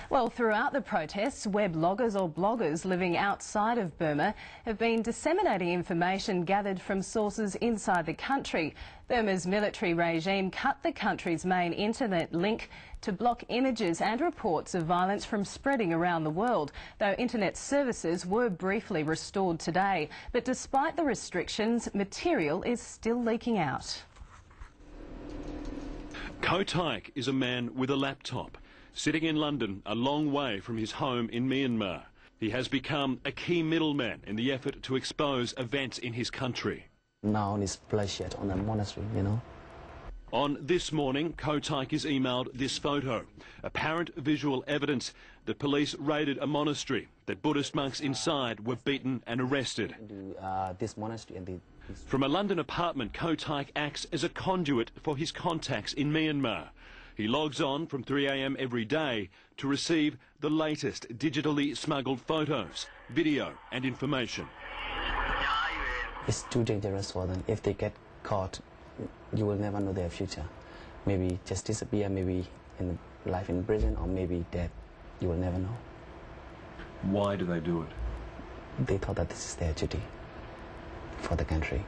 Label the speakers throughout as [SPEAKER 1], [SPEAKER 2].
[SPEAKER 1] Well, throughout the protests, webloggers or bloggers living outside of Burma have been disseminating information gathered from sources inside the country. Burma's military regime cut the country's main internet link to block images and reports of violence from spreading around the world, though internet services were briefly restored today. But despite the restrictions, material is still leaking out.
[SPEAKER 2] Ko Taik is a man with a laptop, sitting in London, a long way from his home in Myanmar. He has become a key middleman in the effort to expose events in his country.
[SPEAKER 3] Now it's bloodshed on the monastery, you know.
[SPEAKER 2] On This Morning, Ko Taik is emailed this photo, apparent visual evidence that police raided a monastery, that Buddhist monks inside were beaten and arrested.
[SPEAKER 3] This monastery and
[SPEAKER 2] From a London apartment, Ko Taik acts as a conduit for his contacts in Myanmar. He logs on from 3 a.m. every day to receive the latest digitally smuggled photos, video and information.
[SPEAKER 3] It's too dangerous for them. If they get caught, you will never know their future. Maybe just disappear, maybe in life in prison, or maybe dead. You will never know.
[SPEAKER 2] Why do they do it?
[SPEAKER 3] They thought that this is their duty for the country.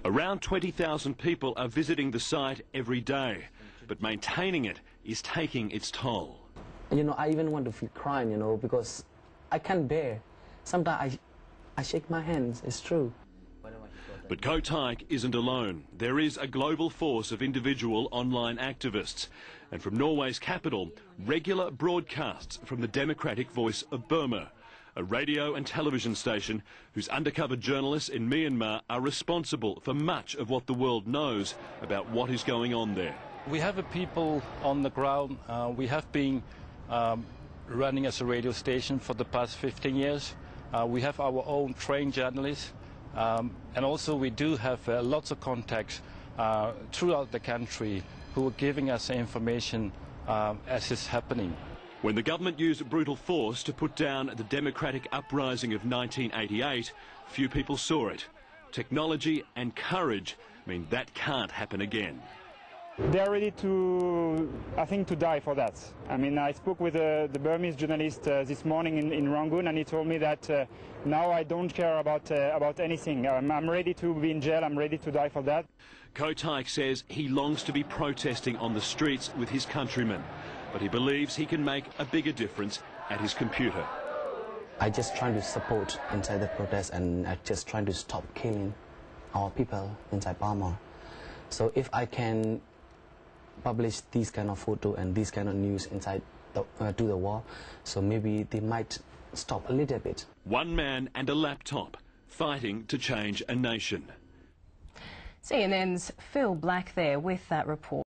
[SPEAKER 2] Around 20,000 people are visiting the site every day, but maintaining it is taking its toll.
[SPEAKER 3] You know, I even want to feel crying, you know, because I can't bear. Sometimes I shake my hands, it's true.
[SPEAKER 2] But Ko Taik isn't alone. There is a global force of individual online activists. And from Norway's capital, regular broadcasts from the Democratic Voice of Burma, a radio and television station whose undercover journalists in Myanmar are responsible for much of what the world knows about what is going on there.
[SPEAKER 4] We have a people on the ground. We have been running as a radio station for the past 15 years. We have our own trained journalists. And also we do have lots of contacts throughout the country who are giving us information as it's happening.
[SPEAKER 2] When the government used brutal force to put down the democratic uprising of 1988, few people saw it. Technology and courage mean that can't happen again.
[SPEAKER 5] They're ready to, I think, to die for that. I mean, I spoke with the Burmese journalist this morning in Rangoon, and he told me that now I don't care about anything. I'm ready to be in jail. I'm ready to die for that.
[SPEAKER 2] Ko Taik says he longs to be protesting on the streets with his countrymen, but he believes he can make a bigger difference at his computer.
[SPEAKER 3] I just trying to support inside the protest, and I just trying to stop killing our people inside Burma. So if I can publish these kind of photo and these kind of news inside to the wall, so maybe they might stop a little bit.
[SPEAKER 2] One man and a laptop fighting to change a nation.
[SPEAKER 1] CNN's Phil Black there with that report.